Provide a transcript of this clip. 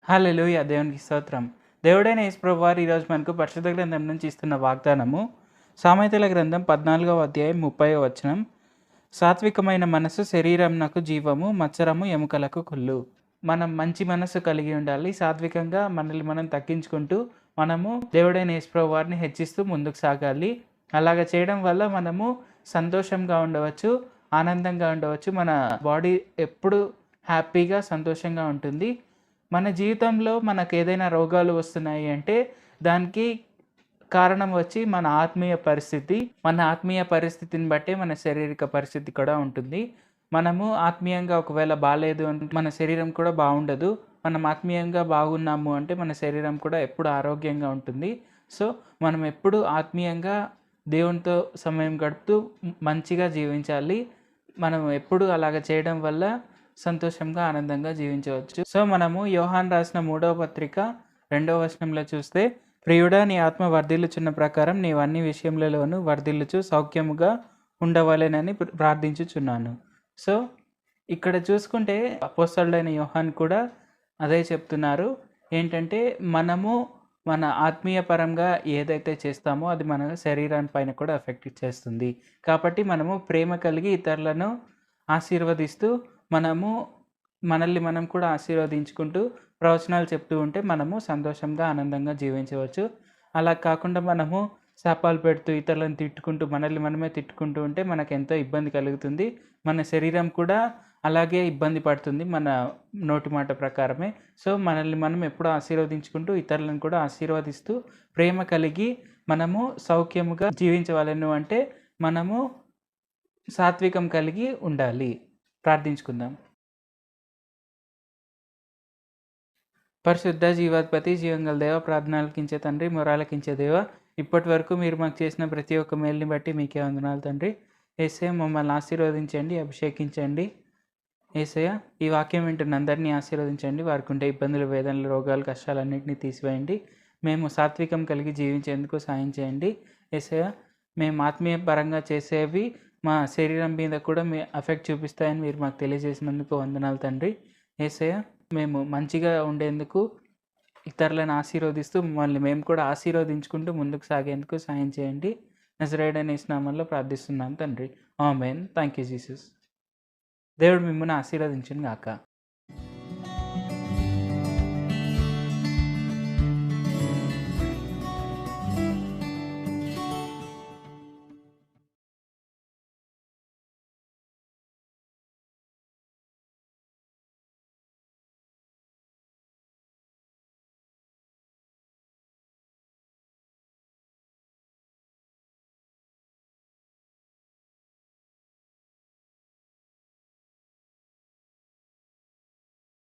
హల్లెలూయా! దేవునికి స్తోత్రం. దేవుడైన యేసు ప్రభువారు ఈరోజు మనకు పరిశుద్ధ గ్రంథం నుంచి ఇస్తున్న వాగ్దానము సామెతల గ్రంథం 14వ అధ్యాయం 30వ వచనం. సాత్వికమైన మనస్సు శరీరమునకు జీవము, మత్సరము ఎముకలకు కొల్లు. మనం మంచి మనస్సు కలిగి ఉండాలి. సాత్వికంగా మనల్ని మనం తగ్గించుకుంటూ మనము దేవుడైన యేసు ప్రభువారిని హెచ్చిస్తూ ముందుకు సాగాలి. అలాగ చేయడం వల్ల మనము సంతోషంగా ఉండవచ్చు, ఆనందంగా ఉండవచ్చు. మన బాడీ ఎప్పుడు హ్యాపీగా, సంతోషంగా ఉంటుంది. మన జీవితంలో మనకేదైనా రోగాలు వస్తున్నాయి అంటే దానికి కారణం వచ్చి మన ఆత్మీయ పరిస్థితి. మన ఆత్మీయ పరిస్థితిని బట్టే మన శారీరక పరిస్థితి కూడా ఉంటుంది. మనము ఆత్మీయంగా ఒకవేళ బాలేదు అంటే మన శరీరం కూడా బాగుండదు. మనం ఆత్మీయంగా బాగున్నాము అంటే మన శరీరం కూడా ఎప్పుడు ఆరోగ్యంగా ఉంటుంది. సో, మనం ఎప్పుడు ఆత్మీయంగా దేవునితో సమయం గడుపుతూ మంచిగా జీవించాలి. మనం ఎప్పుడు అలాగ చేయడం వల్ల సంతోషంగా, ఆనందంగా జీవించవచ్చు. సో, మనము యోహాను రాసిన 3వ పత్రిక 2వ వచనంలో చూస్తే, ప్రియుడా నీ ఆత్మ వర్ధిల్లుచున్న ప్రకారం నీవు అన్ని విషయములలోనూ వర్ధిల్లుచు సౌఖ్యముగా ఉండవలెనని ప్రార్థించుచున్నాను. సో, ఇక్కడ చూసుకుంటే అపోస్తలుడైన యోహాను కూడా అదే చెప్తున్నారు. ఏంటంటే మనము మన ఆత్మీయ పరంగా ఏదైతే చేస్తామో అది మన శరీరాన్ని పైన కూడా ఎఫెక్ట్ చేస్తుంది. కాబట్టి మనము ప్రేమ కలిగి ఇతరులను ఆశీర్వదిస్తూ మనము మనల్ని మనం కూడా ఆశీర్వదించుకుంటూ ప్రవచనాలు చెప్తూ ఉంటే మనము సంతోషంగా, ఆనందంగా జీవించవచ్చు. అలా కాకుండా మనము శాపాలు పెడుతూ ఇతరులను తిట్టుకుంటూ మనల్ని మనమే తిట్టుకుంటూ ఉంటే మనకెంతో ఇబ్బంది కలుగుతుంది. మన శరీరం కూడా అలాగే ఇబ్బంది పడుతుంది మన నోటి మాట ప్రకారమే. సో, మనల్ని మనం ఎప్పుడూ ఆశీర్వదించుకుంటూ ఇతరులను కూడా ఆశీర్వదిస్తూ ప్రేమ కలిగి మనము సౌఖ్యముగా జీవించవలెను అంటే మనము సాత్వికం కలిగి ఉండాలి. ప్రార్థించుకుందాం. పరిశుద్ధ జీవాధిపతి జీవంగల దేవ, ప్రార్థనలకించే తండ్రి, మొరాలకించే దేవ, ఇప్పటి వరకు మీరు మాకు చేసిన ప్రతి ఒక్క మేలుని బట్టి మీకే వందనాలు తండ్రి. యేసయ్య మమ్మల్ని ఆశీర్వదించండి, అభిషేకించండి. యేసయ్య ఈ వాక్యం వింటున్న అందరినీ ఆశీర్వదించండి. వారికి ఉండే ఇబ్బందులు, వేదనలు, రోగాలు, కష్టాలన్నింటినీ తీసివేయండి. మేము సాత్వికం కలిగి జీవించేందుకు సాయం చేయండి. యేసయ్య మేము ఆత్మీయ పరంగా చేసేవి మా శరీరం మీద కూడా ఎఫెక్ట్ చూపిస్తాయని మీరు మాకు తెలియజేసినందుకు వందనాలు తండ్రి. యేసయ్య మేము మంచిగా ఉండేందుకు ఇతరులను ఆశీర్వదిస్తూ మమ్మల్ని మేము కూడా ఆశీర్వదించుకుంటూ ముందుకు సాగేందుకు సాయం చేయండి. నజరేయుడైన యేసు నామములో ప్రార్థిస్తున్నాం తండ్రి. ఆమేన్. Thank you Jesus. దేవుడు మిమ్మల్ని ఆశీర్వదించును గాక.